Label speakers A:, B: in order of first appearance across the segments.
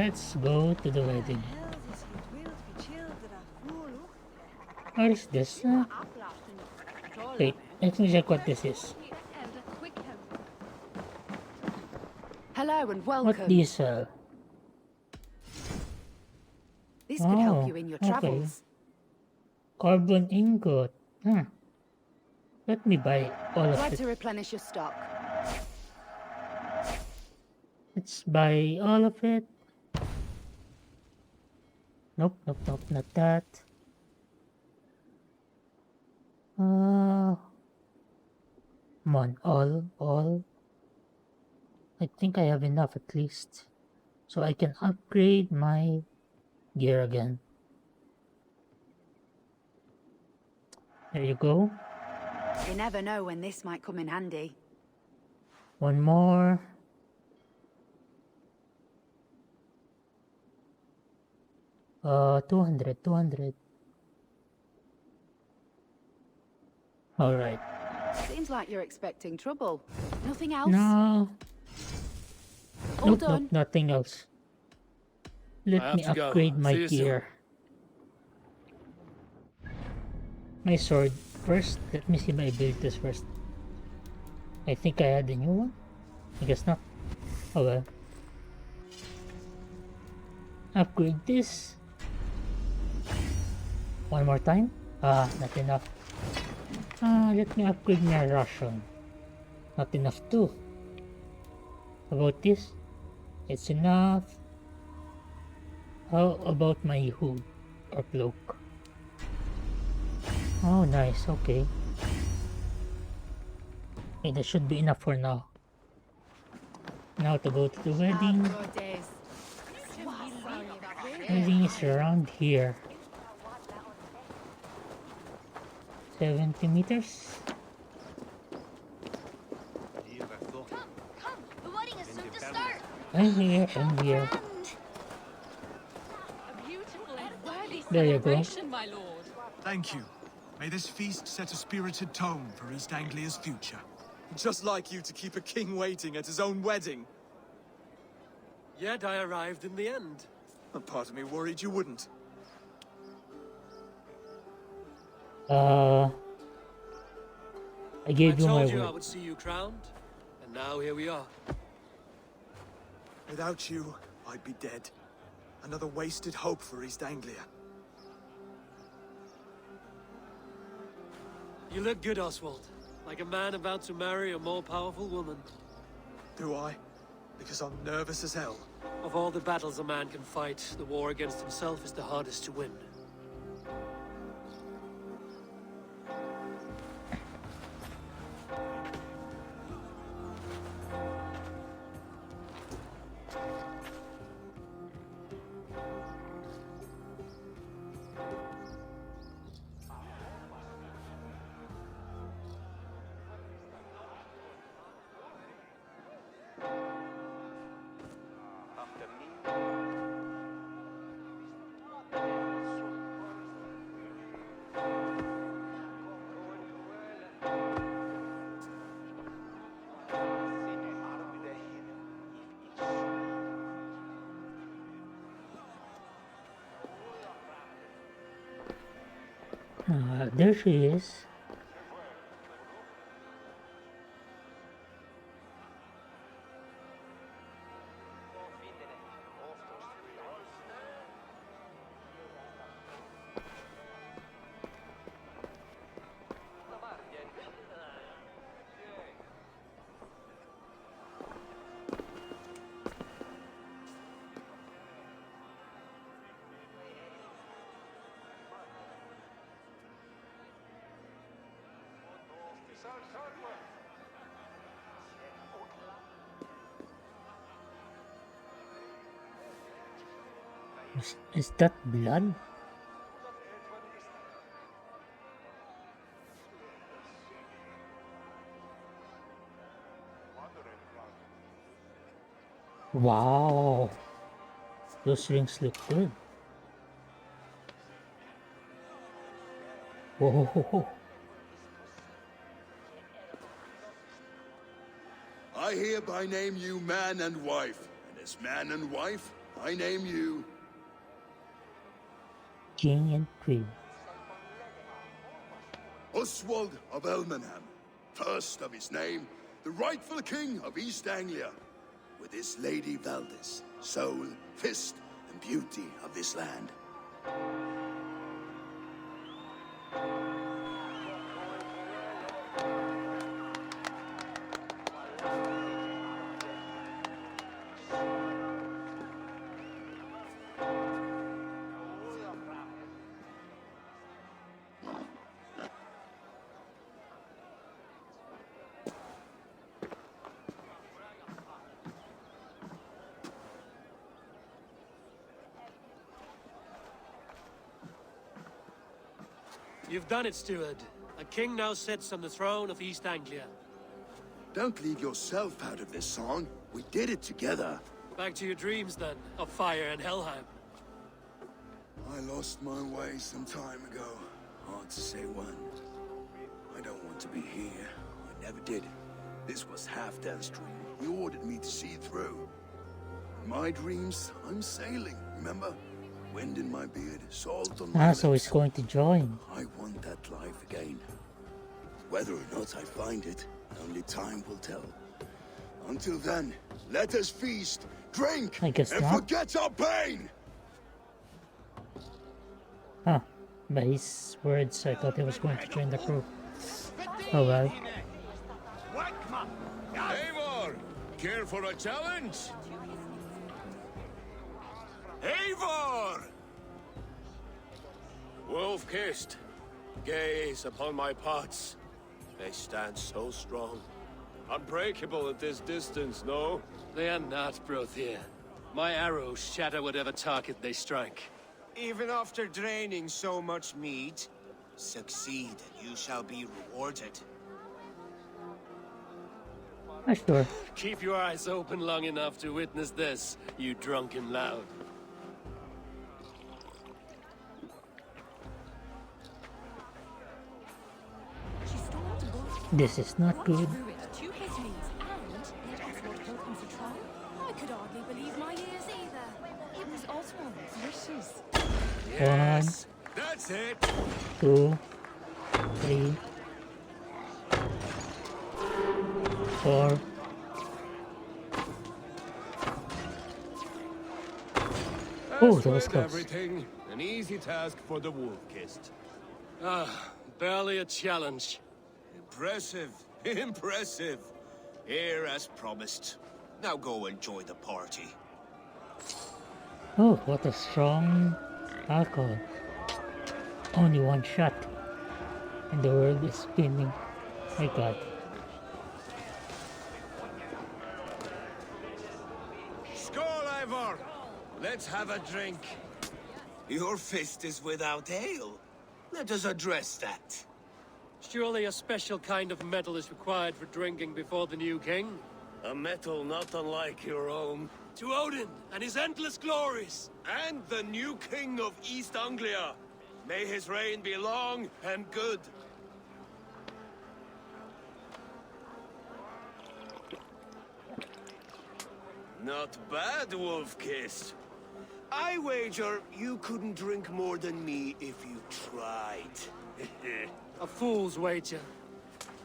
A: Let's go to the wedding. What is this? Wait, let me check what this is.
B: Hello and
A: What
B: welcome.
A: these
B: This could help you in your
A: okay.
B: travels.
A: Carbon ingot. Let me buy all of
B: Glad
A: it.
B: to replenish your stock.
A: Let's buy all of it. Nope, not that. Come on, all. I think I have enough at least. So I can upgrade my gear again. There you go.
B: You never know when this might come in handy.
A: One more. Uh, 200. Alright.
B: Seems like you're expecting trouble. Nothing else?
A: No.
B: All done.
A: Nope, nothing else. Let me upgrade my gear. My sword first. Let me see my abilities first. I think I had a new one. I guess not. Oh well. Upgrade this. One more time. Not enough. Let me upgrade my Russian. Not enough too. How about this? It's enough. How about my hood or cloak? Oh, nice. Okay. Okay, that should be enough for now. Now to go to the wedding. Wedding is around here. 70 meters.
C: Come, the wedding is soon to start.
A: I'm here. There you go.
D: My lord.
E: Thank you. May this feast set a spirited tone for East Anglia's future.
F: Just like you to keep a king waiting at his own wedding.
G: Yet I arrived in the end.
F: A part of me worried you wouldn't.
A: I gave you my
G: told you I
A: word.
G: would see you crowned, and now here we are.
F: Without you, I'd be dead. Another wasted hope for East Anglia.
G: You look good, Oswald. Like a man about to marry a more powerful woman.
F: Do I? Because I'm nervous as hell.
G: Of all the battles a man can fight, the war against himself is the hardest to win.
A: There she is. Is that blood? Wow, those rings look good. Whoa.
H: I hereby name you man and wife, and as man and wife,
D: I name you
A: King and Queen.
D: Oswald of Elmenham, first of his name, the rightful king of East Anglia, with his Lady Valdis, soul, fist, and beauty of this land.
G: You've done it, steward. A king now sits on the throne of East Anglia.
D: Don't leave yourself out of this song. We did it together.
G: Back to your dreams, then, of fire and Helheim.
D: I lost my way some time ago. Hard to say when. I don't want to be here. I never did. This was Halfdan's dream. He ordered me to see it through. In my dreams, I'm sailing, remember? Wind in my beard, salt on my
A: So he's
D: lips.
A: going to join.
D: I want that life again. Whether or not I find it, only time will tell. Until then, let us feast, drink,
A: I guess
D: and
A: not.
D: forget our pain!
A: Huh. By his words, I thought he was going to join the crew. Oh well.
H: Eivor, care for a challenge? Eivor! Wolf-kissed, gaze upon my parts. They stand so strong. Unbreakable at this distance, no?
G: They are not, Brothier. My arrows shatter whatever target they strike.
I: Even after draining so much mead, succeed and you shall be rewarded.
A: Sure.
G: Keep your eyes open long enough to witness this, you drunken loud.
C: She stormed both
A: This is not good.
C: through it to his knees, and yet Oswald held him for trial. I could hardly believe my ears either. It was Oswald's wishes.
H: Yes, that's it.
A: 1, 2, 3, 4. Oh, that was
H: As with
A: close.
H: everything, an easy task for the wolf-kissed.
G: Ah, barely a challenge.
I: Impressive, impressive. Here as promised. Now go enjoy the party.
A: Oh, what a strong alcohol. Only one shot. And the world is spinning. My god.
H: Skål, Eivor! Let's have a drink.
I: Your fist is without ale. Let us address that.
G: Surely a special kind of metal is required for drinking before the new king?
H: A metal not unlike your own.
G: To Odin and his endless glories!
H: And the new king of East Anglia. May his reign be long and good. Not bad, Wolf-kissed.
I: I wager you couldn't drink more than me if you tried.
G: A fool's wager.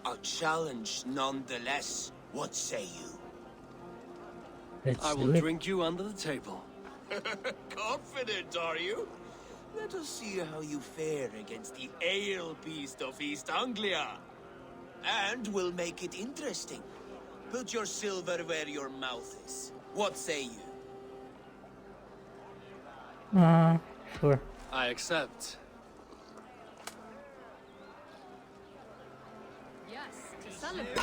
I: A challenge nonetheless. What say you?
A: Let's
G: I
A: do
G: will
A: it.
G: drink you under the table.
I: Confident, are you? Let us see how you fare against the ale beast of East Anglia. And we'll make it interesting. Put your silver where your mouth is. What say you?
A: Sure.
G: I accept.
C: Yes, to celebrate.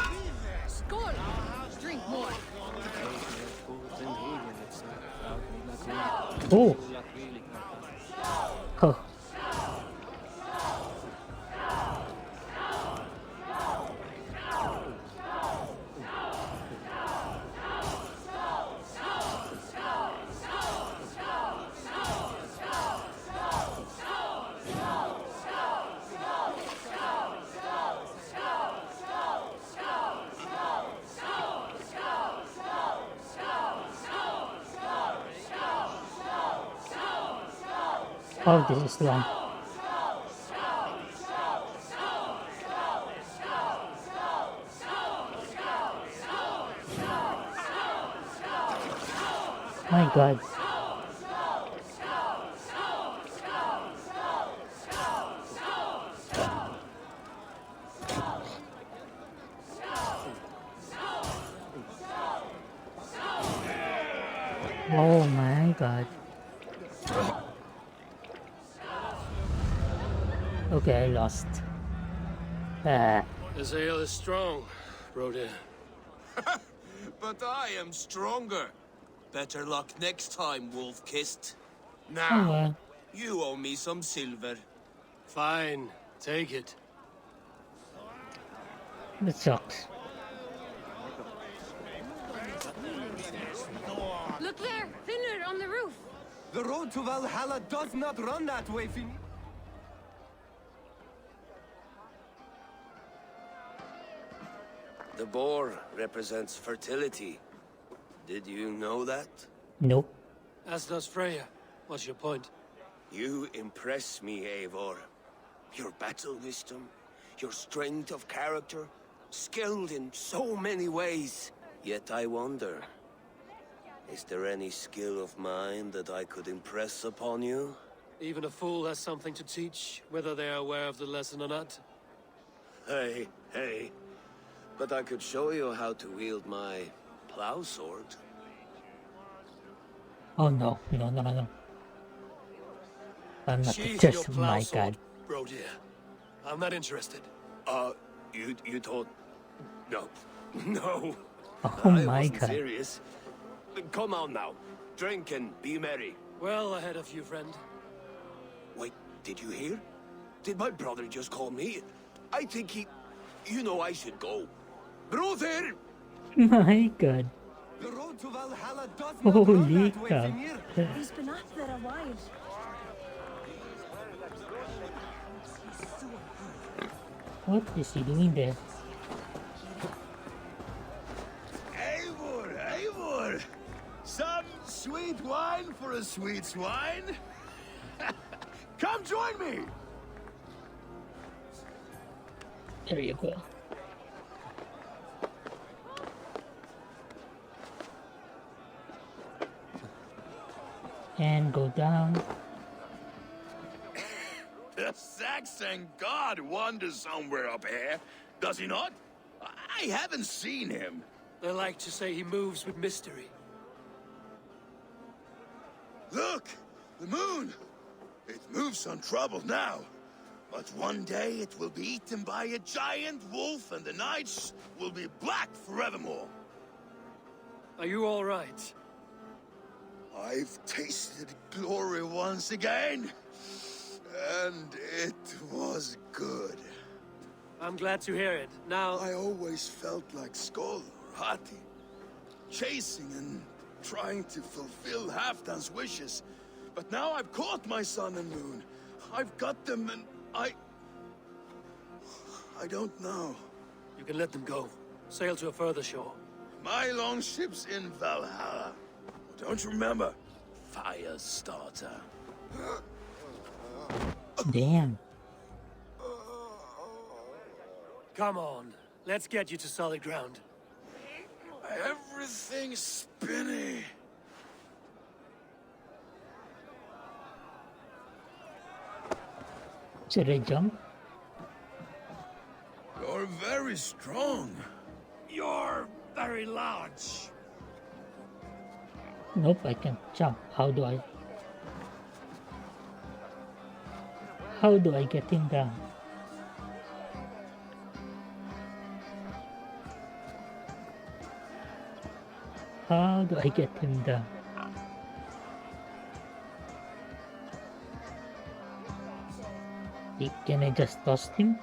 C: Skål! Drink more.
A: Oh. Oh. Oh, this is long. My God. Oh my God. Okay, I lost. Ah,
G: This ale is strong, Brodir.
I: But I am stronger. Better luck next time, Wolf-Kissed.
A: oh
I: Now,
A: well.
I: you owe me some silver.
G: Fine, take it.
A: That sucks.
C: Look there! Thinner on the roof!
F: The road to Valhalla does not run that way, Finn.
H: The boar represents fertility. Did you know that?
A: Nope.
G: As does Freya. What's your point?
H: You impress me, Eivor. Your battle wisdom, your strength of character, skilled in so many ways. Yet I wonder, is there any skill of mine that I could impress upon you?
G: Even a fool has something to teach, whether they are aware of the lesson or not.
H: Hey. But I could show you how to wield my plow sword.
A: Oh no, no. I'm not
G: Sheath
A: just,
G: your
A: my
G: plow
A: God.
G: sword, Brodir. I'm not interested.
H: You thought... No. No.
A: Oh
H: I
A: my
H: wasn't
A: God.
H: serious. Come on now. Drink and be merry.
G: Well ahead of you, friend.
H: Wait, did you hear? Did my brother just call me? I think he... You know I should go. Brother!
A: My God.
F: The road to Valhalla does not run
A: Holy
F: that way,
A: cow.
F: Finn.
C: He's been up there a while.
A: What is he doing there?
D: Eivor! Some sweet wine for a sweet swine? Come join me!
A: There you go. And go down.
D: The Saxon god wanders somewhere up here, does he not? I haven't seen him.
G: They like to say he moves with mystery.
D: Look! The moon! It moves untroubled now. But one day it will be eaten by a giant wolf and the nights will be black forevermore.
G: Are you all right?
D: I've tasted glory once again. And it was good.
G: I'm glad to hear it. Now,
D: I always felt like Skoll or Hati, chasing and trying to fulfill Halfdan's wishes. But now I've caught my sun and moon. I've got them and I don't know.
G: you can let them go. Sail to a further shore.
D: My longship's in Valhalla. Don't you remember? Firestarter.
A: Damn.
G: Come on. Let's get you to solid ground.
D: Everything's spinny.
A: Should I jump?
D: You're very strong. You're very large.
A: Nope, I can't jump. How do I get him down? How do I get him down? Can I just toss him?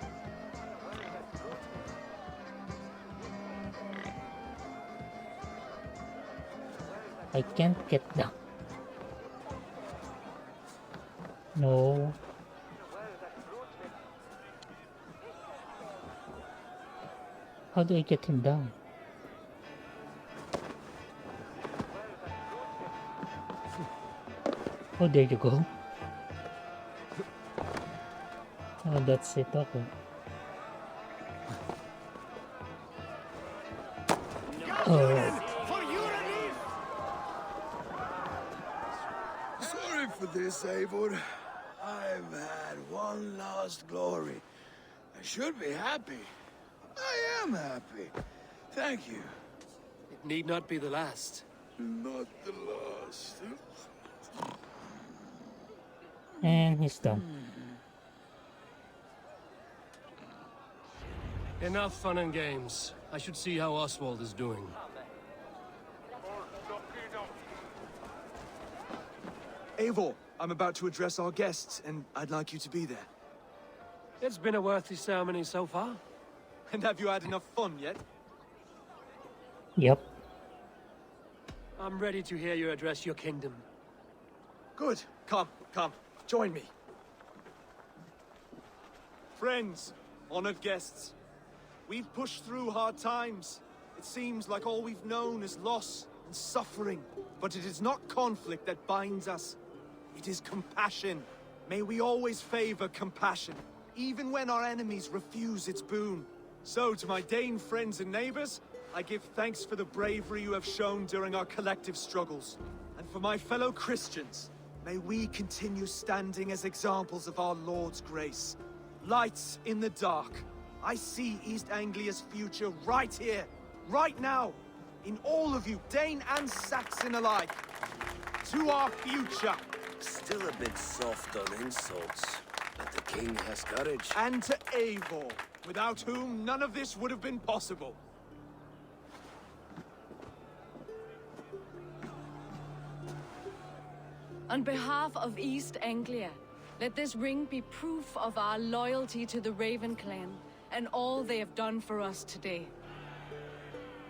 A: I can't get down. No. How do I get him down? Oh, there you go. Oh, that's it. Okay. Oh,
D: Sorry for this, Eivor. I've had one last glory. I should be happy. I am happy. Thank you.
G: It need not be the last.
D: Not the last.
A: and he's done.
G: Enough fun and games. I should see how Oswald is doing.
F: Eivor, I'm about to address our guests, and I'd like you to be there.
G: It's been a worthy ceremony so far.
F: And have you had enough fun yet?
A: Yep.
G: I'm ready to hear you address your kingdom.
F: Good. Come, join me. Friends, honored guests, we've pushed through hard times. It seems like all we've known is loss and suffering. But it is not conflict that binds us. It is compassion. May we always favor compassion, even when our enemies refuse its boon. So, to my Dane friends and neighbors, I give thanks for the bravery you have shown during our collective struggles. And for my fellow Christians, may we continue standing as examples of our Lord's grace. Lights in the dark. I see East Anglia's future right here, right now, in all of you, Dane and Saxon alike. To our future.
H: Still a bit soft on insults, but the king has courage.
F: And to Eivor, without whom none of this would have been possible.
J: On behalf of East Anglia, let this ring be proof of our loyalty to the Raven clan and all they have done for us today.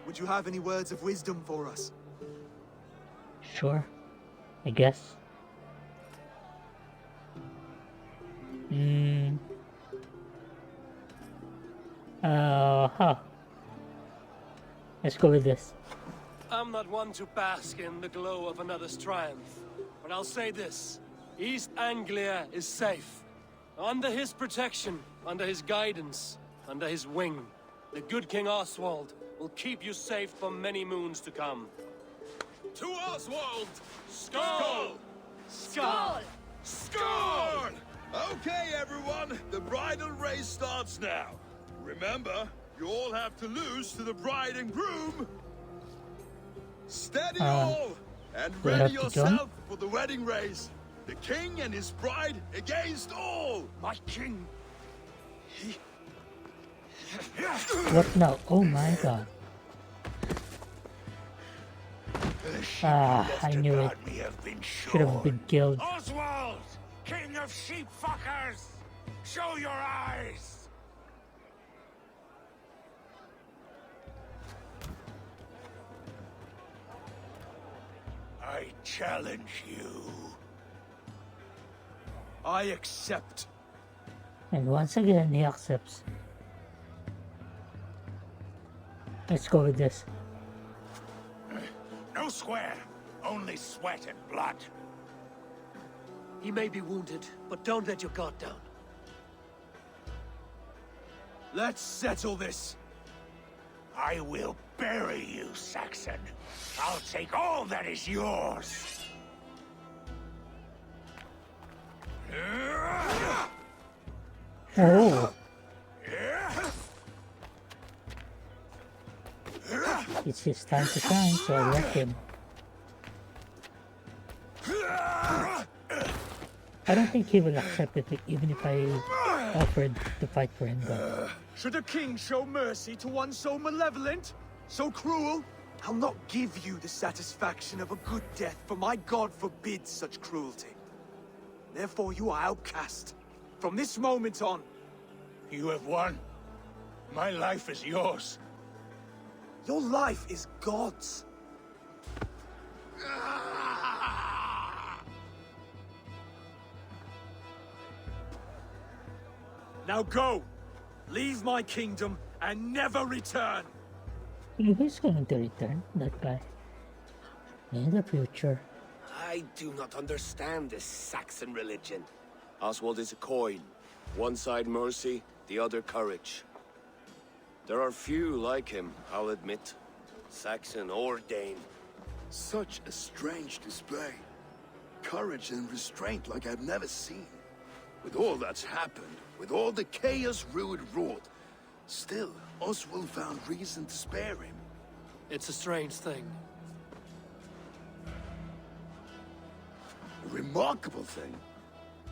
F: Would you have any words of wisdom for us?
A: Sure. I guess. Huh. Let's go with this.
G: I'm not one to bask in the glow of another's triumph, but I'll say this. East Anglia is safe. Under his protection, under his guidance, under his wing, the good King Oswald will keep you safe for many moons to come.
I: To Oswald!
G: Skull!
J: Skull!
I: Scorn! Okay, everyone, the bridal race starts now. Remember, you all have to lose to the bride and groom. Steady all, and
A: we have
I: ready
A: to
I: yourself for the wedding race. The king and his bride against all.
E: My king.
A: What now? Oh my god. I knew it. Should have been killed.
E: Oswald, king of sheep fuckers, show your eyes. I challenge you.
F: I accept.
A: And once again, he accepts. Let's go with this.
E: No square, only sweat and blood.
G: He may be wounded, but don't let your guard down.
F: Let's settle this.
E: I will bury you, Saxon. I'll take all that is yours.
A: Oh! It's his time to shine, so I let him. I don't think he will accept it even if I offered to fight for him though.
F: Should a king show mercy to one so malevolent, so cruel? I'll not give you the satisfaction of a good death, for my god forbids such cruelty. Therefore you are outcast. From this moment on.
E: You have won. My life is yours.
F: Your life is God's. Now go! Leave my kingdom and never return!
A: He's going to return, that guy. In the future.
H: I do not understand this Saxon religion. Oswald is a coin. One side mercy, the other courage. There are few like him, I'll admit. Saxon or Dane.
D: Such a strange display. Courage and restraint like I've never seen. With all that's happened, with all the chaos Rued wrought, still, Oswald found reason to spare him.
G: It's a strange thing.
D: A remarkable thing.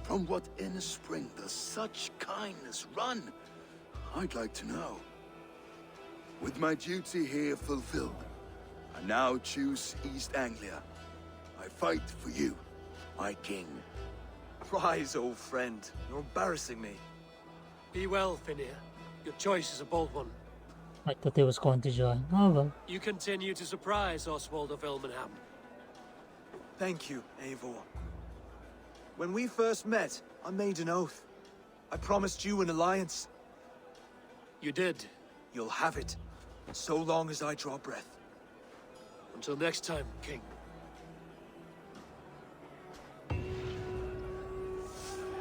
D: From what inner spring does such kindness run? I'd like to know. With my duty here fulfilled, I now choose East Anglia. I fight for you, my king.
F: Rise, old friend. You're embarrassing me.
G: Be well, Finir. Your choice is a bold one.
A: I thought he was going to join. Oh well.
G: You continue to surprise Oswald of Ilmenham.
F: Thank you, Eivor. When we first met, I made an oath. I promised you an alliance.
G: You did.
F: You'll have it, so long as I draw breath.
G: Until next time, King.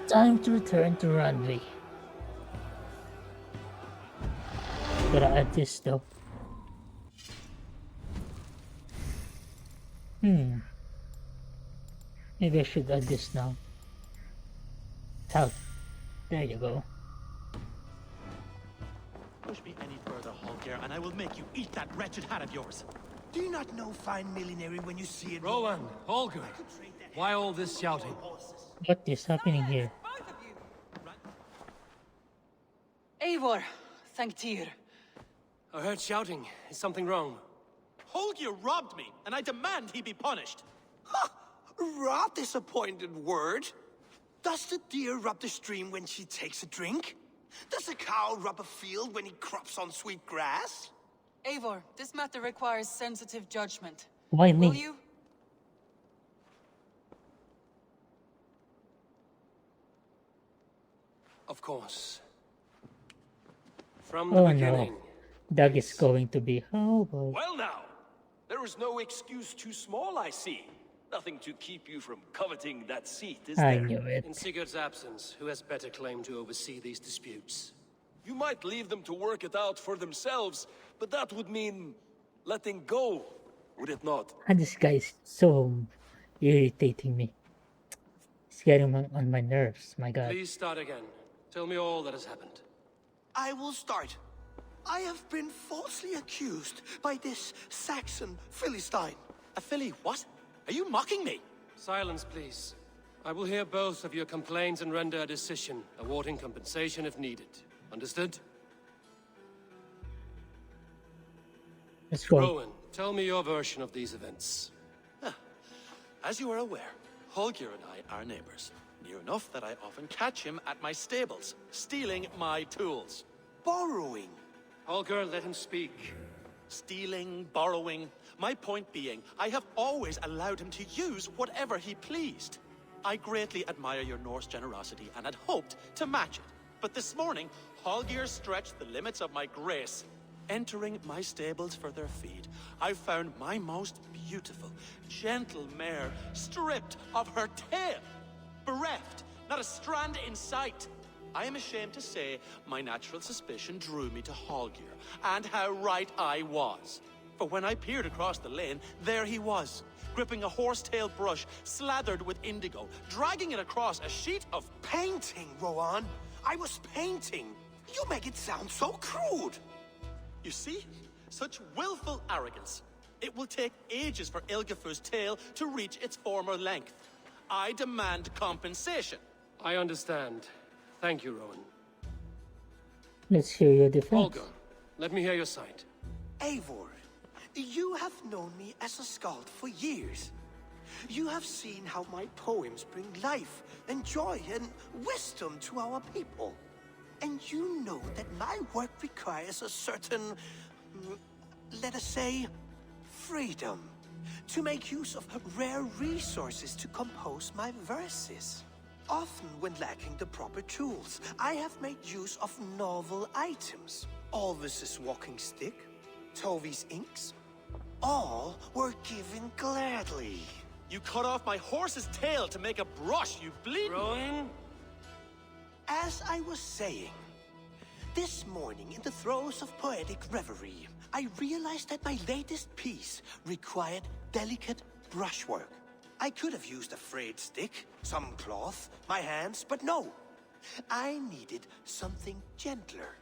A: Time to return to Randvi. Gotta add this though. Maybe I should add this now. Health. There you go.
K: Push me any further, Holger, and I will make you eat that wretched hat of yours.
I: Do you not know fine millinery when you see it?
G: Rowan, Holger, why all this shouting?
A: What is happening here?
J: Eivor, thank Tyr.
G: I heard shouting. Is something wrong?
K: Holger robbed me, and I demand he be punished.
I: Ha! Robbed is a pointed word. Does the deer rub the stream when she takes a drink? Does a cow rub a field when he crops on sweet grass?
J: Eivor, this matter requires sensitive judgment.
A: Why me?
J: Will you?
G: Of course. From the
A: Oh
G: beginning.
A: no. Doug is going to be. Oh boy.
L: Well now, there is no excuse too small, I see. Nothing to keep you from coveting that seat, is
A: I
L: there?
A: knew it.
G: In Sigurd's absence, who has better claim to oversee these disputes?
L: You might leave them to work it out for themselves, but that would mean letting go, would it not?
A: And this guy is so irritating me. It's getting on my nerves, my god.
G: Please start again. Tell me all that has happened.
I: I will start. I have been falsely accused by this Saxon Philistine.
K: A filly what? Are you mocking me?
G: Silence, please. I will hear both of your complaints and render a decision, awarding compensation if needed. Understood?
A: Let's go.
G: Rowan, tell me your version of these events.
K: As you are aware, Holger and I are neighbors. Near enough that I often catch him at my stables, stealing my tools.
I: Borrowing.
G: Holger, let him speak.
K: Stealing, borrowing. My point being, I have always allowed him to use whatever he pleased. I greatly admire your Norse generosity and had hoped to match it. But this morning, Holger stretched the limits of my grace. Entering my stables for their feed, I found my most beautiful, gentle mare stripped of her tail. Bereft, not a strand in sight. I am ashamed to say my natural suspicion drew me to Holger, and how right I was. For when I peered across the lane, there he was, gripping a horsetail brush slathered with indigo, dragging it across a sheet of
I: Painting, Rowan. I was painting. You make it sound so crude.
K: You see? Such willful arrogance. It will take ages for Ilgefu's tail to reach its former length. I demand compensation.
G: I understand. Thank you, Rowan.
A: Let's hear your defense.
G: Holger, let me hear your side.
I: Eivor, you have known me as a skald for years. You have seen how my poems bring life and joy and wisdom to our people. And you know that my work requires a certain, let us say, freedom to make use of rare resources to compose my verses. Often when lacking the proper tools, I have made use of novel items. Alvis's walking stick, Tovi's inks, all were given gladly.
K: You cut off my horse's tail to make a brush, you bleed.
G: Rowan?
I: As I was saying, this morning in the throes of poetic reverie, I realized that my latest piece required delicate brushwork. I could have used a frayed stick, some cloth, my hands, but no. I needed something gentler,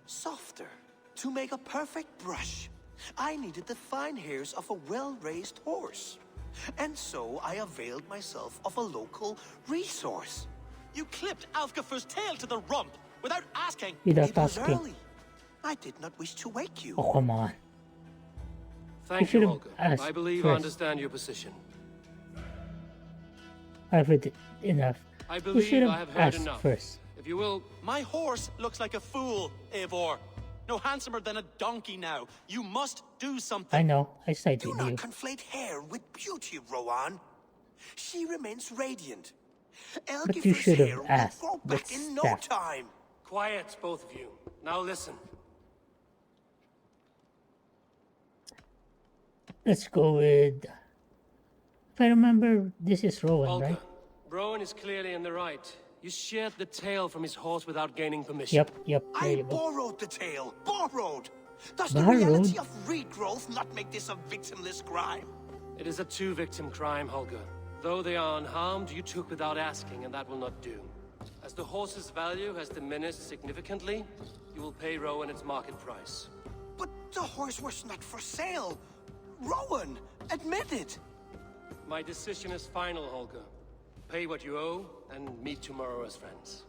I: softer. To make a perfect brush, I needed the fine hairs of a well-raised horse. And so I availed myself of a local resource.
K: You clipped Alfgafur's tail to the rump without asking.
A: Without
I: It was
A: asking.
I: early. I did not wish to wake you.
A: Oh, come on.
G: Thank
A: You
G: you,
A: should've
G: Holger.
A: asked
G: I believe I
A: first.
G: understand your position.
A: I've read it enough.
G: I
A: You
G: believe
A: should
G: I
A: have
G: have heard
A: asked
G: enough.
A: first.
G: If you will,
K: My horse looks like a fool, Eivor. No handsomer than a donkey now. You must do something.
A: I know, I sided
I: Do
A: with
I: not
A: you.
I: conflate hair with beauty, Rowan. She remains radiant.
A: But you
I: Elgifer's
A: should have
I: hair will
A: asked.
I: grow back in no
A: That's
I: time.
G: quiet, both of you. Now listen.
A: Let's go with... If I remember, this is Rowan,
G: Holger,
A: right?
G: Rowan is clearly in the right. You sheared the tail from his horse without gaining permission.
A: Yep, there
I: I
A: you go.
I: borrowed the tail. Borrowed. Does the
A: Borrowed?
I: reality of regrowth not make this a victimless crime?
G: It is a two-victim crime, Holger. Though they are unharmed, you took without asking, and that will not do. As the horse's value has diminished significantly, you will pay Rowan its market price.
I: But the horse was not for sale. Rowan, admit it.
G: My decision is final, Holger. Pay what you owe, and meet tomorrow as friends.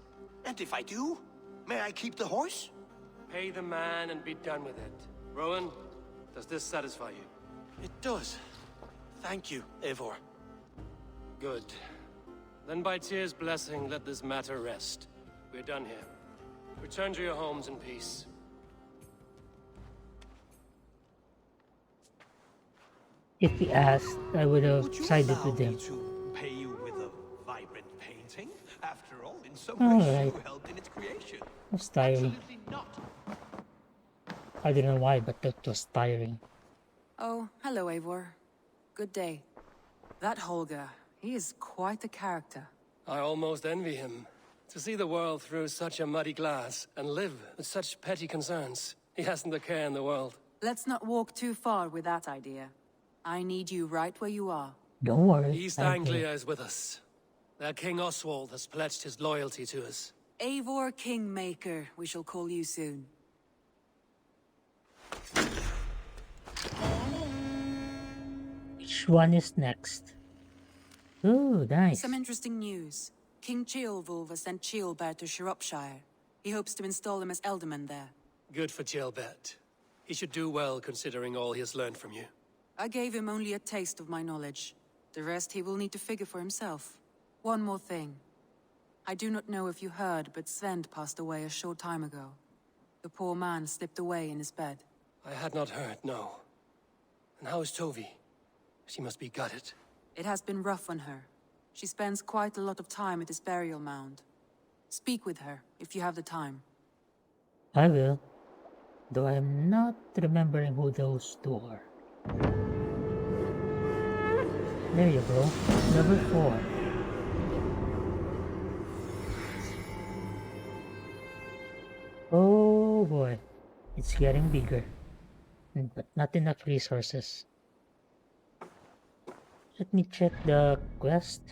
I: And if I do, may I keep the horse?
G: Pay the man and be done with it. Rowan, does this satisfy you?
K: It does. Thank you, Eivor.
G: Good. Then by Tyr's blessing, let this matter rest. We're done here. Return to your homes in peace.
A: If he asked, I would have
M: Would you
A: sided
M: allow
A: with
M: me
A: him.
M: to pay you with a vibrant painting? After all, in some
A: All
M: ways
A: right.
M: you helped in its creation.
A: It's tiring.
K: Absolutely not.
A: I don't know why, but that was tiring.
B: Oh, hello, Eivor. Good day. That Holger, he is quite a character.
G: I almost envy him. To see the world through such a muddy glass and live with such petty concerns. He hasn't a care in the world.
B: Let's not walk too far with that idea. I need you right where you are.
A: Don't worry.
G: East
A: I'm here.
G: Anglia is with us. Their King Oswald has pledged his loyalty to us.
B: Eivor Kingmaker, we shall call you soon.
A: Which one is next? Oh, nice.
B: Some interesting news. King Ceolwulf has sent Ceolbert to Shropshire. He hopes to install him as Elderman there.
G: Good for Ceolbert. He should do well considering all he has learned from you.
B: I gave him only a taste of my knowledge. The rest he will need to figure for himself. One more thing. I do not know if you heard, but Sven passed away a short time ago. The poor man slipped away in his bed.
G: I had not heard, no. And how is Tovi? She must be gutted.
B: It has been rough on her. She spends quite a lot of time at his burial mound. Speak with her, if you have the time.
A: I will. Though I'm not remembering who those two are. There you go. Number 4. Oh boy. It's getting bigger. But not enough resources. Let me check the quest.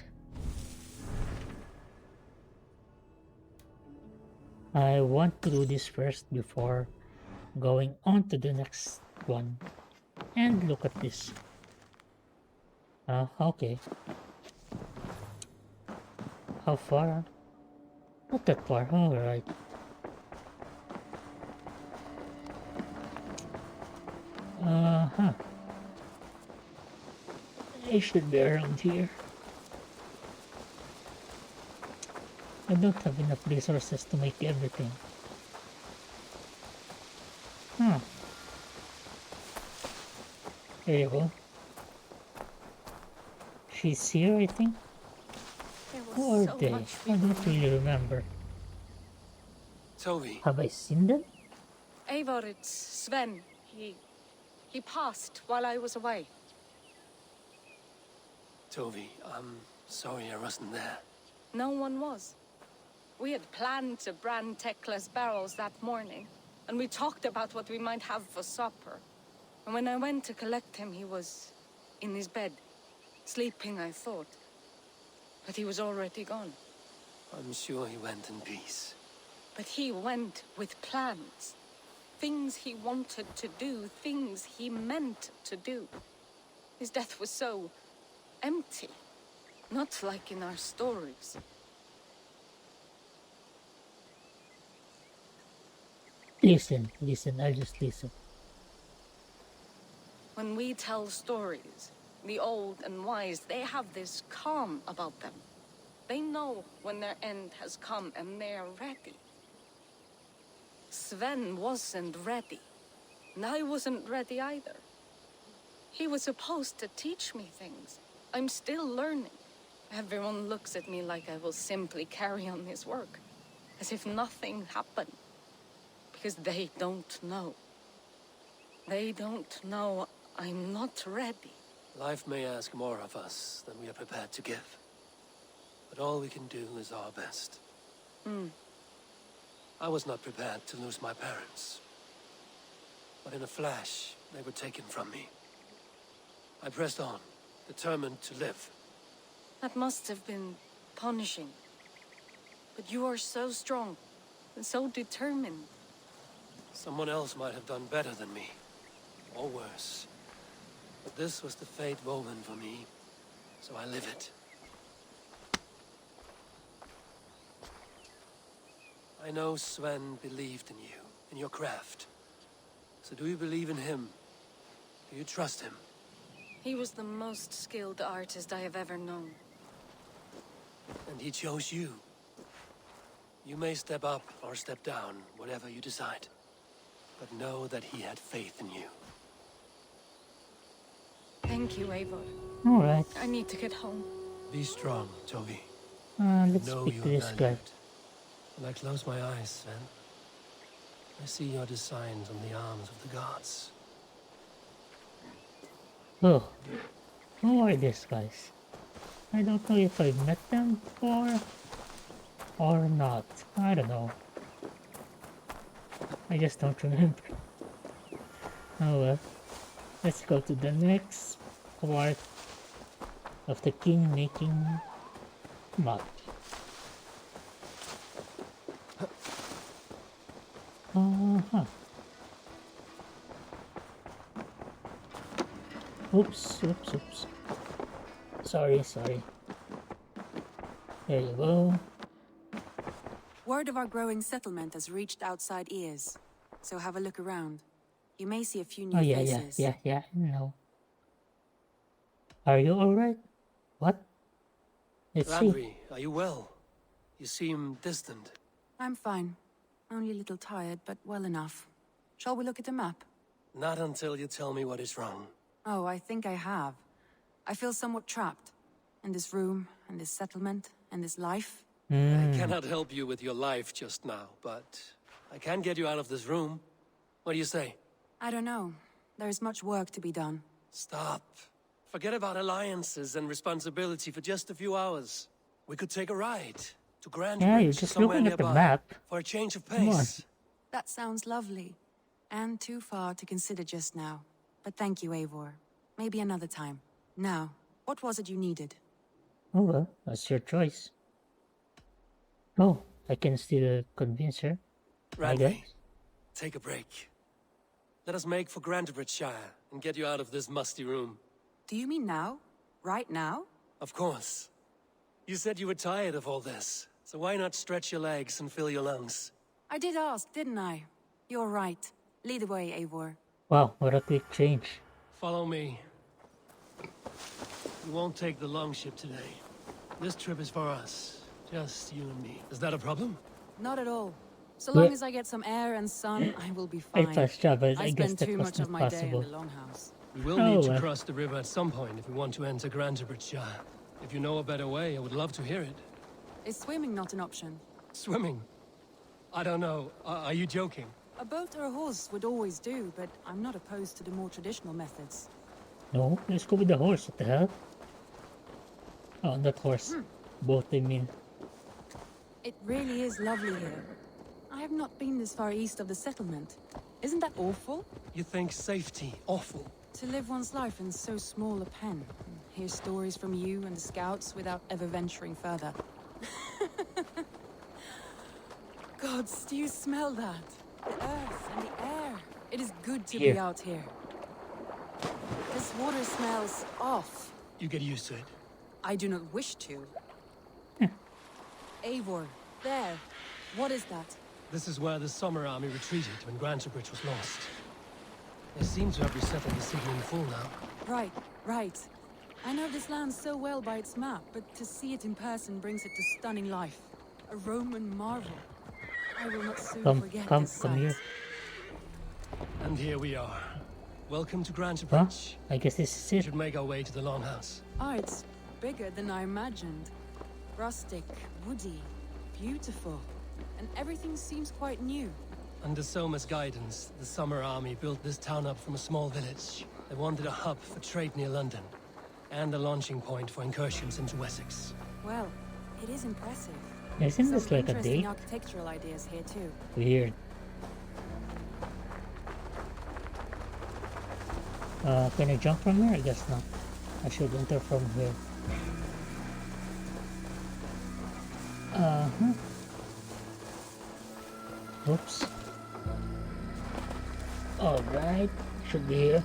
A: I want to do this first before going on to the next one. And look at this. Okay. How far? Not that far, alright. Uh-huh. I should be around here. I don't have enough resources to make everything. Huh. There you go. She's here, I think. Who are they? I don't really remember.
G: Tovi.
A: Have I seen them?
C: Eivor, it's Sven. He passed while I was away.
G: Tovi, I'm sorry I wasn't there.
C: No one was.
J: We had planned to brand Tekla's barrels that morning, and we talked about what we might have for supper. And when I went to collect him, he was in his bed, sleeping, I thought. But he was already gone.
G: I'm sure he went in peace.
J: But he went with plans. Things he wanted to do, things he meant to do. His death was so empty. Not like in our stories.
A: Listen, I'll just listen.
J: When we tell stories, the old and wise, they have this calm about them. They know when their end has come and they're ready. Sven wasn't ready, and I wasn't ready either. He was supposed to teach me things. I'm still learning. Everyone looks at me like I will simply carry on his work, as if nothing happened. Because they don't know. They don't know I'm not ready.
G: Life may ask more of us than we are prepared to give. But all we can do is our best. I was not prepared to lose my parents. But in a flash, they were taken from me. I pressed on, determined to live.
J: That must have been punishing. But you are so strong, and so determined.
G: Someone else might have done better than me, or worse. But this was the fate woven for me, so I live it. I know Sven believed in you, in your craft. So do you believe in him? Do you trust him?
J: He was the most skilled artist I have ever known.
G: And he chose you. You may step up or step down, whatever you decide. But know that he had faith in you.
J: Thank you, Eivor.
A: Alright.
J: I need to get home.
G: Be strong, Toby.
A: Let's
G: Know
A: speak
G: you
A: to this
G: are
A: guy.
G: valued. When I close my eyes, Sven, I see your designs on the arms of the gods.
A: Oh, who are these guys? I don't know if I've met them before or not. I don't know. I just don't remember. Oh well. Let's go to the next part of the king making map. Oops. Sorry. There you go.
B: Word of our growing settlement has reached outside ears, so have a look around. You may see a few new faces.
A: Yeah, no. Are you alright? What? Let's see.
G: Randvi, are you well? You seem distant.
B: I'm fine. Only a little tired, but well enough. Shall we look at the map?
G: Not until you tell me what is wrong.
B: Oh, I think I have. I feel somewhat trapped. In this room, and this settlement, and this life.
G: I cannot help you with your life just now, but I can get you out of this room. What do you say?
B: I don't know. There is much work to be done.
G: Stop. Forget about alliances and responsibility for just a few hours. We could take a ride to Grand
A: Yeah, you're
G: Bridge,
A: just
G: somewhere
A: looking at the
G: nearby,
A: map.
G: for a change of
A: Come on.
G: pace.
B: That sounds lovely. And too far to consider just now. But thank you, Eivor. Maybe another time. Now, what was it you needed?
A: Oh well, that's your choice. Oh, I can still convince her. I guess.
G: Randvi, take a break. Let us make for Grantebridgeshire and get you out of this musty room.
B: Do you mean now? Right now?
G: Of course. You said you were tired of all this, so why not stretch your legs and fill your lungs?
B: I did ask, didn't I? You're right. Lead the way, Eivor.
A: Wow, what a quick change.
G: Follow me. We won't take the longship today. This trip is for us. Just you and me. Is that a problem?
B: Not at all. So
A: Well-
B: long as I get some air and sun, I will be
A: I
B: fine.
A: fast traveled. I
B: I
A: guess
B: spend
A: that
B: too
A: was
B: much
A: not
B: of my day
A: possible.
B: in the longhouse.
G: We will
A: Oh,
G: need to
A: well.
G: cross the river at some point if we want to enter Grantebridgeshire. If you know a better way, I would love to hear it.
B: Is swimming not an option?
G: Swimming? I don't know. Are you joking?
B: A boat or a horse would always do, but I'm not opposed to the more traditional methods.
A: No, let's go with the horse. What the hell? Oh, not horse. Boat, I mean.
B: It really is lovely here. I have not been this far east of the settlement. Isn't that awful?
G: You think safety awful?
B: To live one's life in so small a pen. Hear stories from you and the scouts without ever venturing further. Gods, do you smell that? The earth and the air. It is good to be out here. This water smells off.
G: You get used to it.
B: I do not wish to. Eivor, there. What is that?
G: This is where the Summer Army retreated when Grantebridge was lost. They seem to have resettled the city in full now.
B: Right, right. I know this land so well by its map, but to see it in person brings it to stunning life. A Roman marvel. I will not soon forget this sight.
A: Come here.
G: And here we are. Welcome to Grantebridge.
A: Huh? I guess this is
G: We
A: it.
G: should make our way to the Longhouse.
B: Oh, it's bigger than I imagined. Rustic, woody, beautiful. And everything seems quite new.
G: Under Soma's guidance, the Summer Army built this town up from a small village. They wanted a hub for trade near London, and a launching point for incursions into Wessex.
B: Well, it is impressive.
A: Isn't this
B: Some
A: like a
B: interesting
A: date?
B: architectural ideas here too.
A: Weird. Can I jump from here? I guess not. I should enter from here. Oops. Alright, should be here.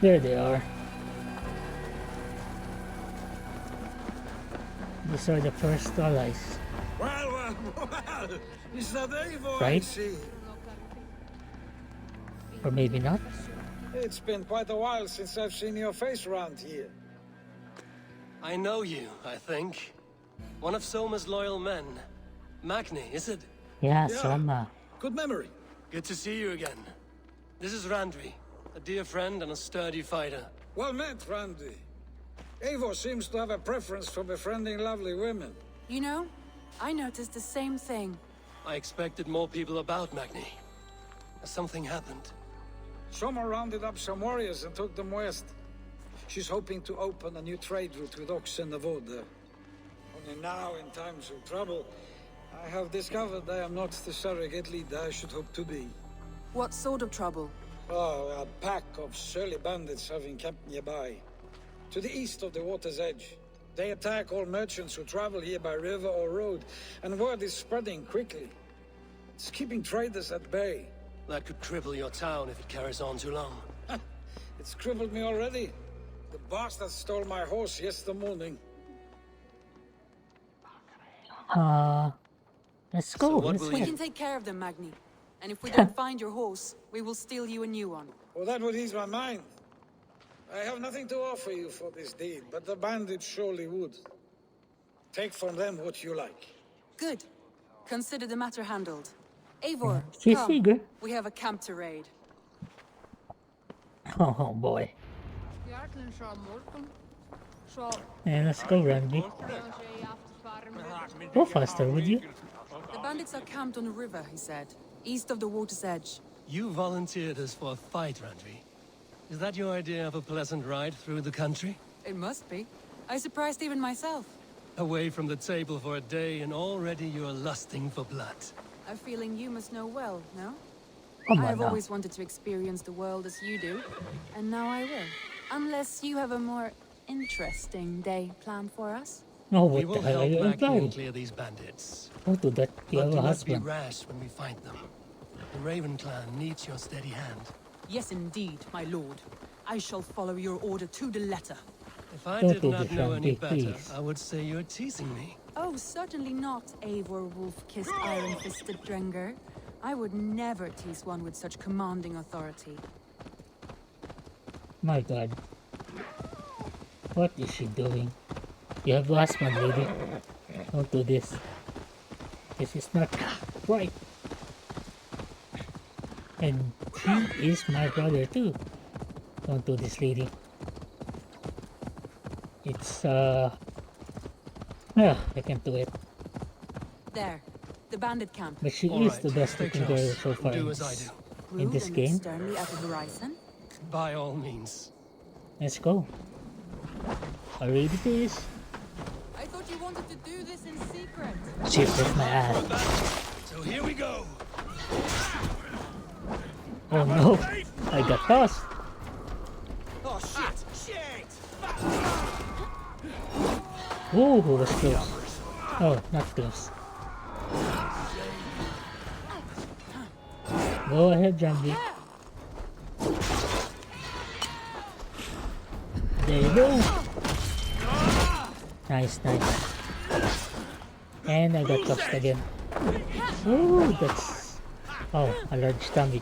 A: There they are. These are the first allies.
N: Well, is that Eivor?
A: Right?
N: I see.
A: Or maybe not.
N: It's been quite a while since I've seen your face around here.
G: I know you, I think. One of Soma's loyal men. Magni, is it?
A: Yeah, Soma.
N: Good memory.
G: Good to see you again. This is Randvi, a dear friend and a sturdy fighter.
N: Well met, Randvi. Eivor seems to have a preference for befriending lovely women.
B: You know, I noticed the same thing.
G: I expected more people about Magni. Has something happened?
N: Soma rounded up some warriors and took them west. She's hoping to open a new trade route with oxen of order. Only now, in times of trouble, I have discovered I am not the surrogate leader I should hope to be.
B: What sort of trouble?
N: Oh, a pack of surly bandits have encamped nearby. To the east of the water's edge. They attack all merchants who travel here by river or road, and word is spreading quickly. It's keeping traders at bay.
G: That could cripple your town if it carries on too long.
N: It's crippled me already. The bastard stole my horse yesterday morning.
A: Let's go.
G: So
A: Let's
B: We
A: go.
B: can take care of them, Magni. And if we don't find your horse, we will steal you a new one.
N: Well, that would ease my mind. I have nothing to offer you for this deed, but the bandits surely would. Take from them what you like.
B: Good. Consider the matter handled. Eivor,
A: She's
B: come.
A: eager.
B: We have a camp to raid.
A: Oh boy. Yeah, let's go, Randy. Go faster, would you?
B: The bandits are camped on a river, he said, east of the water's edge.
G: You volunteered us for a fight, Randvi. Is that your idea of a pleasant ride through the country?
B: It must be. I surprised even myself.
G: Away from the table for a day and already you're lusting for blood.
B: A feeling you must know well, no?
A: Come on
B: I've
A: now.
B: always wanted to experience the world as you do, and now I will. Unless you have a more interesting day planned for us.
A: Oh,
G: We
A: what
G: will
A: the hell are
G: help
A: you
G: Magni and
A: implying?
G: clear these bandits.
A: Don't do that. You
G: But
A: have
G: do
A: a
G: not be
A: husband.
G: rash when we fight them. The Raven clan needs your steady hand.
B: Yes, indeed, my lord. I shall follow your order to the letter.
G: If I
A: Don't
G: did
A: do
G: not
A: this,
G: know any
A: Randvi,
G: better,
A: please.
G: I would say you're teasing me.
B: Oh, certainly not, Eivor wolf-kissed iron-fisted Drenger. I would never tease one with such commanding authority.
A: My god. What is she doing? You have a husband, lady. Don't do this. This is not right. And he is my brother too. Don't do this, lady. It's yeah, I can't do it.
B: There, the bandit camp.
A: But she
G: All
A: is
G: right,
A: the best
G: stay
A: looking girl
G: close
A: so
G: and
A: far
G: do as I do.
A: in
B: Rude
A: this
B: and
A: game.
B: sternly at the horizon.
G: By all means.
A: Let's go. I read this.
B: I thought you wanted to do this in secret.
A: Secret my ass.
E: So here we go.
A: Oh no, I got tossed.
I: Oh shit! Shit!
A: Ooh, who was close? Oh, not close. Go ahead, Randvi. There you go. Nice, nice. And I got tossed again. Ooh, that's... Oh, a large damage.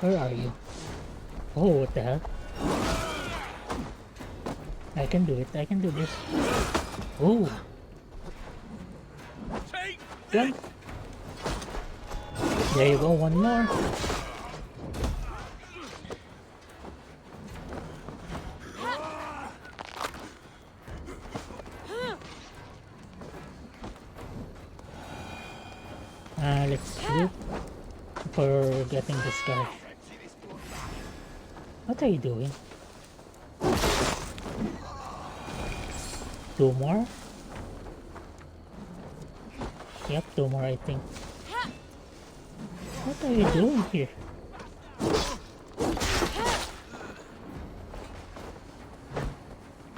A: Where are you? Oh, what the hell? I can do it, I can do this. Ooh. Jump. There you go, one more. Let's look for getting this guy. What are you doing? 2 more? Yep, 2 more I think. What are you doing here?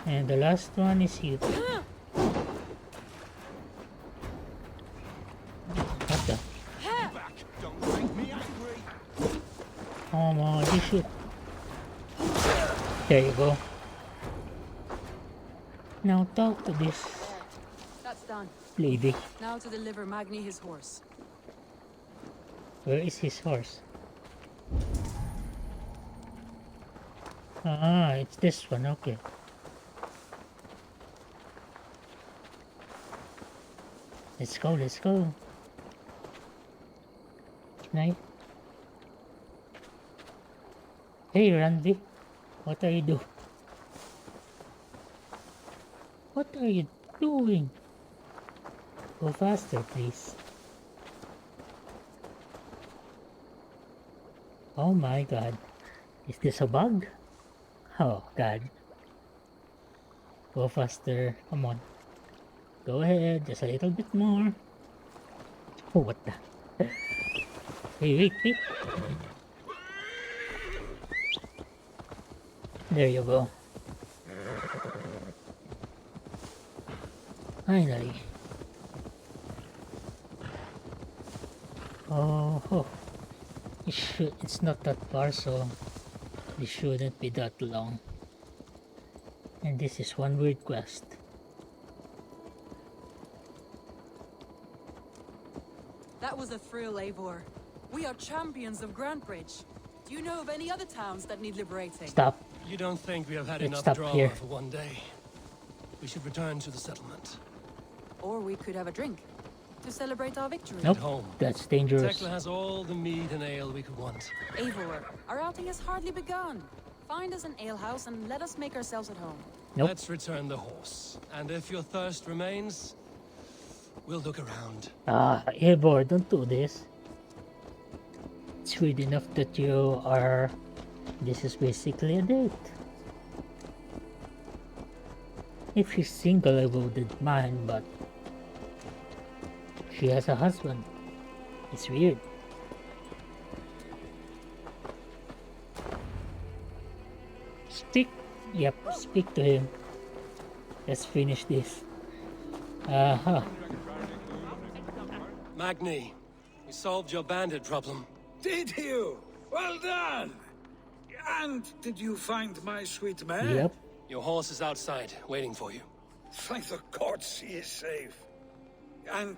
A: And the last one is you. What the? Come on, you shoot. There you go. Now talk to this
B: That's done.
A: lady.
B: Now to deliver Magni his horse.
A: Where is his horse? Ah, it's this one, okay. Let's go, let's go. Nice. Hey, Randvi. What are you doing? What are you doing? Go faster, please. Oh my god. Is this a bug? Oh god. Go faster. Come on. Go ahead. Just a little bit more. Oh, what the? Hey, wait, wait. There you go. Finally. Oh. It's not that far, so it shouldn't be that long. And this is one weird quest.
B: That was a thrill, Eivor. We are champions of Grantbridge. Do you know of any other towns that need liberating?
A: Stop.
G: You don't think we have had
A: Let's
G: enough
A: stop
G: drama
A: here.
G: for one day? We should return to the settlement.
B: Or we could have a drink to celebrate our victory.
A: Nope,
G: home.
A: that's dangerous.
G: Tekla has all the mead and ale we could want.
B: Eivor, our outing has hardly begun. Find us an alehouse and let us make ourselves at home.
A: Nope.
G: Let's return the horse. And if your thirst remains, we'll look around.
A: Ah, Eivor, don't do this. It's weird enough that you are... This is basically a date. If she's single, I wouldn't mind, but... She has a husband. It's weird. Speak to him. Let's finish this.
G: Magni, we solved your bandit problem.
N: Did you? Well done! And did you find my sweet mare?
A: Yep.
G: Your horse is outside, waiting for you.
N: Thank the gods he is safe. And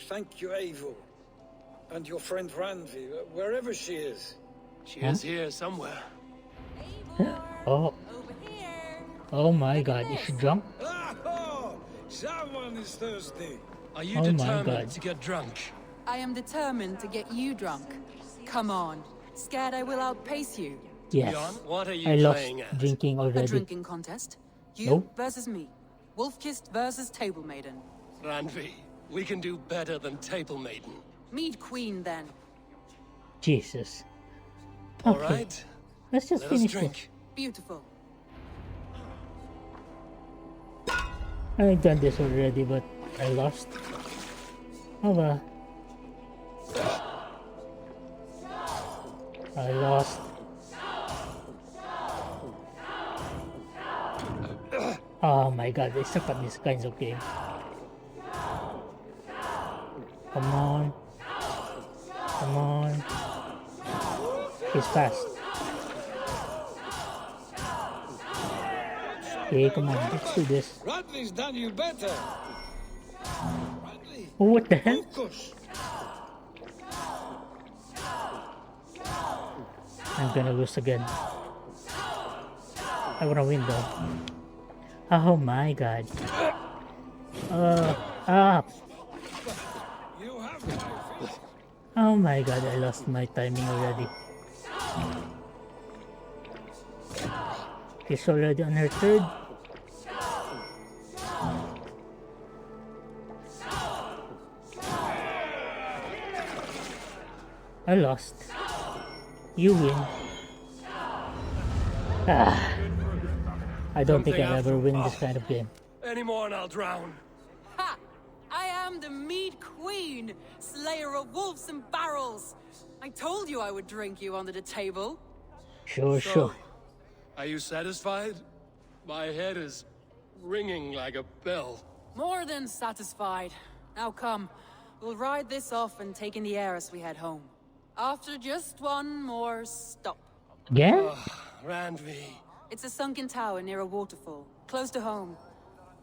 N: thank you, Eivor. And your friend Randvi, wherever she is.
G: She is here somewhere.
A: Oh. Oh my god, is she drunk?
N: Oh, someone is thirsty.
G: Are you
A: Oh my
G: determined
A: God.
G: to get drunk?
B: I am determined to get you drunk. Come on. Scared I will outpace you.
A: Yes.
G: What are you
A: I lost
G: playing at?
A: drinking
B: A
A: already.
B: drinking contest. You
A: Nope.
B: versus me. Wolf-kissed versus Table Maiden.
G: Randvi, we can do better than Table Maiden.
B: Mead Queen, then.
A: Jesus.
G: All
A: Okay.
G: right.
A: Let's just
G: Let us
A: finish
G: drink.
A: this.
B: Beautiful.
A: I've done this already, but I lost. Oh well. I lost. Oh my god, I suck at these kinds of games. Come on. Come on. He's fast. Okay, come on, let's do this.
N: Randvi's done you better.
A: Oh, what the hell?
N: Focus.
A: I'm gonna lose again. I wanna win though. Oh my god. Up.
N: You have my faith.
A: Oh my god, I lost my timing already. She's already on her third. I lost. You win. I don't think I'll ever win this kind of game.
G: Any more and I'll drown.
B: Ha! I am the mead queen, slayer of wolves and barrels. I told you I would drink you under the table.
A: Sure.
G: Are you satisfied? My head is ringing like a bell.
B: More than satisfied. Now come, we'll ride this off and take in the air as we head home. After just one more stop.
A: Yeah?
G: Randvi.
B: It's a sunken tower near a waterfall, close to home.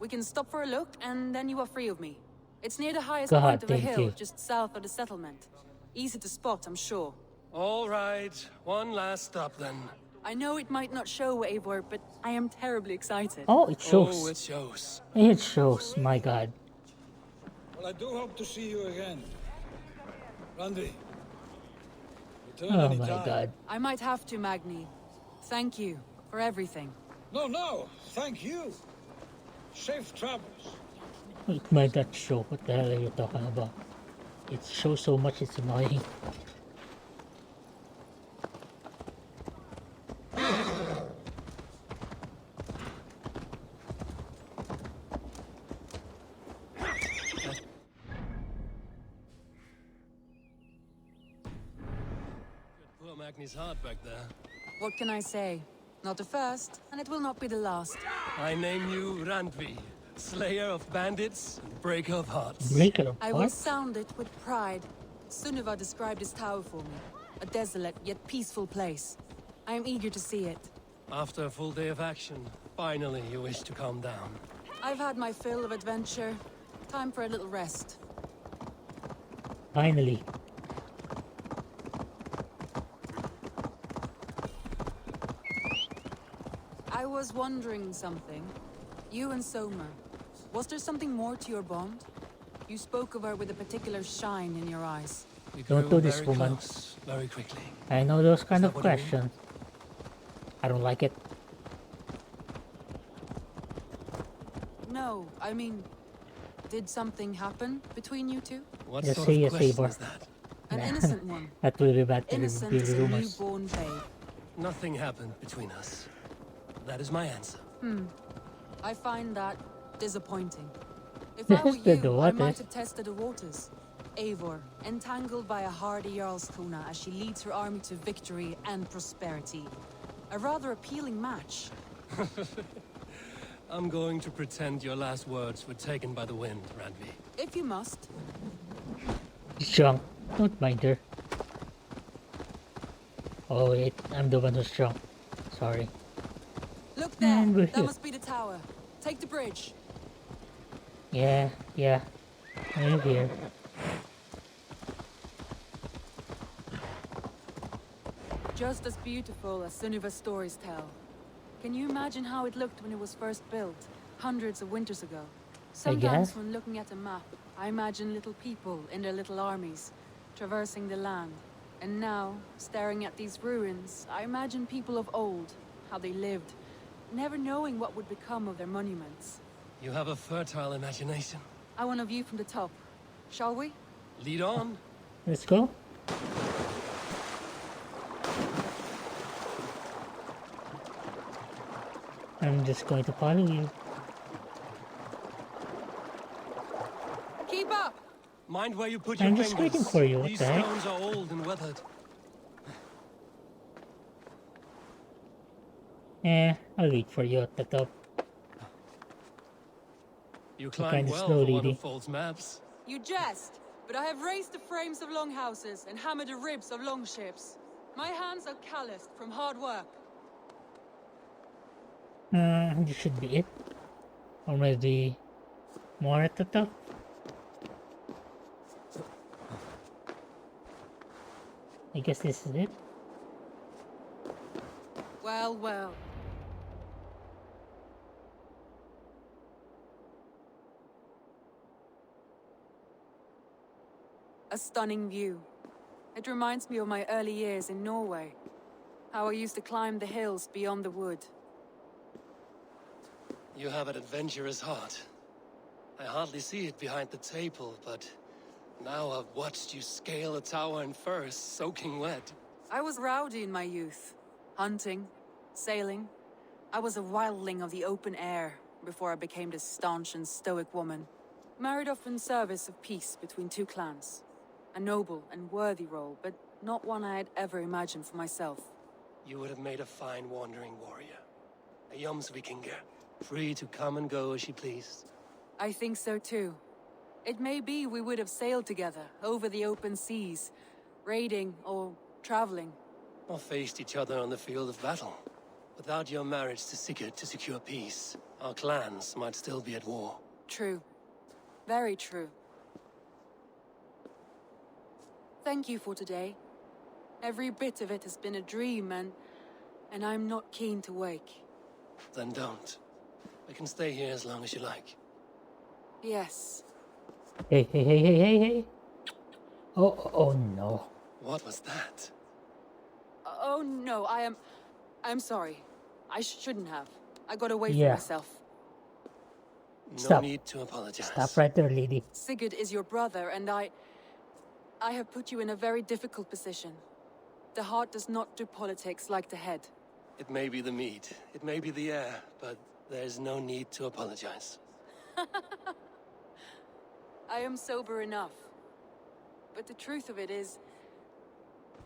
B: We can stop for a look, and then you are free of me. It's near the highest
A: God,
B: point of a
A: thank
B: hill,
A: you.
B: just south of the settlement. Easy to spot, I'm sure.
G: All right, one last stop then.
B: I know it might not show, Eivor, but I am terribly excited.
A: Oh, it shows.
G: Oh, it shows.
A: It shows, my god.
N: Well, I do hope to see you again. Randvi. Return
A: Oh
N: anytime.
A: my god.
B: I might have to, Magni. Thank you for everything.
N: No, thank you. Safe travels.
A: It might not show. What the hell are you talking about? It shows so much, it's annoying.
G: Poor Magni's heart back there.
B: What can I say? Not the first, and it will not be the last.
G: I name you Randvi, slayer of bandits and breaker of hearts.
A: Breaker of
B: I will
A: hearts?
B: sound it with pride. Sunniva described this tower for me. A desolate yet peaceful place. I am eager to see it.
G: After a full day of action, finally you wish to calm down.
B: I've had my fill of adventure. Time for a little rest.
A: Finally.
B: I was wondering something. You and Soma. Was there something more to your bond? You spoke of her with a particular shine in your eyes.
G: We
A: Don't
G: grew
A: do this,
G: very
A: woman.
G: close, very quickly.
A: I know those kind
G: Is
A: of
G: that what you mean?
A: questions. I don't like it.
B: No, I mean, did something happen between you two?
G: What
A: Just
G: sort
A: say
G: of
A: yes,
G: question
A: Eivor.
G: is that?
B: An innocent one.
A: That will be bad to
B: Innocent
A: be
B: as a
A: rumors.
B: newborn babe.
G: Nothing happened between us. That is my answer.
B: I find that disappointing. If
A: This
B: I were
A: is the
B: you, I might
A: waters.
B: have tested the waters. Eivor, entangled by a hardy Jarlskona as she leads her army to victory and prosperity. A rather appealing match.
G: I'm going to pretend your last words were taken by the wind, Randvi.
B: If you must.
A: She's drunk. Don't mind her. Oh wait, I'm the one who's drunk. Sorry.
B: Look there,
A: And we're
B: that
A: here.
B: must be the tower. Take the bridge.
A: Yeah. I'm here.
B: Just as beautiful as Sunniva's stories tell. Can you imagine how it looked when it was first built, hundreds of winters ago? Sometimes
A: guess.
B: when looking at a map, I imagine little people in their little armies, traversing the land. And now, staring at these ruins, I imagine people of old, how they lived, never knowing what would become of their monuments.
G: You have a fertile imagination.
B: I want a view from the top. Shall we?
G: Lead on.
A: Let's go. I'm just going to follow you.
G: Mind where you put
A: I'm
G: your
A: just
G: fingers.
A: waiting for you, what
G: These
A: the heck?
G: stones are old and weathered.
A: I'll wait for you at the top.
G: You
A: You're
G: climb
A: kinda
G: well
A: slow,
G: for one who
A: lady.
G: folds maps.
B: You jest, but I have raised the frames of longhouses and hammered the ribs of longships. My hands are calloused from hard work.
A: This should be it. Or maybe more at the top. I guess this is it.
B: Well, well. A stunning view. It reminds me of my early years in Norway. How I used to climb the hills beyond the wood.
G: You have an adventurous heart. I hardly see it behind the table, but now I've watched you scale a tower in furs, soaking wet.
B: I was rowdy in my youth. Hunting, sailing. I was a wildling of the open air before I became this staunch and stoic woman. Married off in service of peace between two clans. A noble and worthy role, but not one I had ever imagined for myself.
G: You would have made a fine wandering warrior. A Jomsvikinger, free to come and go as she pleased.
B: I think so too. It may be we would have sailed together over the open seas, raiding or traveling.
G: Or faced each other on the field of battle. Without your marriage to Sigurd to secure peace, our clans might still be at war.
B: True. Very true. Thank you for today. Every bit of it has been a dream, and I'm not keen to wake.
G: Then don't. I can stay here as long as you like.
B: Yes.
A: Hey, hey, hey, hey, hey, hey. Oh no.
G: What was that?
B: Oh no, I'm sorry. I shouldn't have. I got away
A: Yeah.
B: from myself.
G: No
A: Stop.
G: need to apologize.
A: Stop right there, lady.
B: Sigurd is your brother, and I have put you in a very difficult position. The heart does not do politics like the head.
G: It may be the meat, it may be the air, but there's no need to apologize.
B: I am sober enough. But the truth of it is,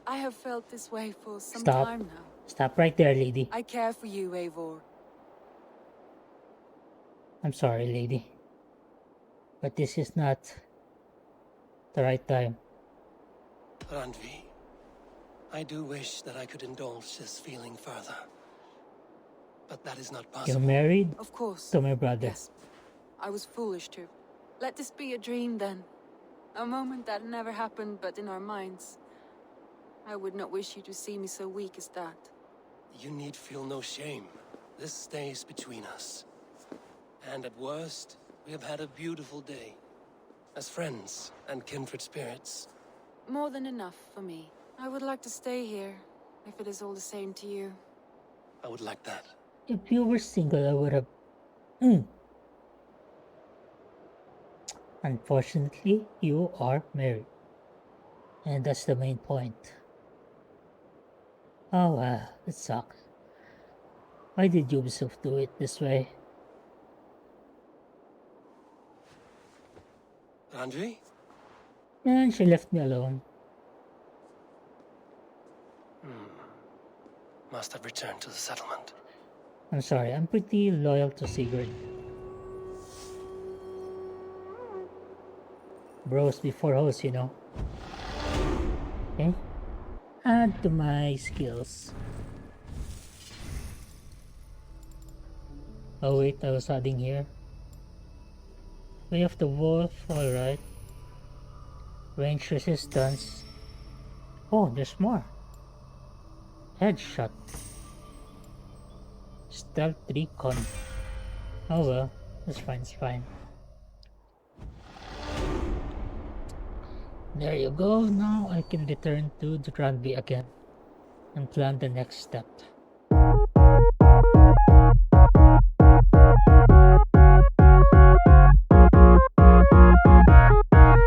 B: I have felt this way for some
A: Stop.
B: time now.
A: Stop right there, lady.
B: I care for you, Eivor.
A: I'm sorry, lady. But this is not the right time.
G: Randvi, I do wish that I could indulge this feeling further. But that is not
A: You're
G: possible.
A: married
B: Of course.
A: to my brother.
B: Yes. I was foolish to. Let this be a dream then. A moment that never happened but in our minds. I would not wish you to see me so weak as that.
G: You need feel no shame. This stays between us. And at worst, we have had a beautiful day. As friends and kindred spirits.
B: More than enough for me. I would like to stay here, if it is all the same to you.
G: I would like that.
A: If you were single, I would have... Unfortunately, you are married. And that's the main point. Oh wow, it sucks. Why did Ubisoft do it this way?
G: Randvi?
A: And she left me alone.
G: Must have returned to the settlement.
A: I'm sorry, I'm pretty loyal to Sigurd. Bros before hoes, you know. Okay. Add to my skills. Oh wait, I was adding here. Way of the Wolf, alright. Range resistance. Oh, there's more. Headshot. Stealth recon. Oh well, it's fine, it's fine. There you go, now I can return to the Randvi again and plan the next step.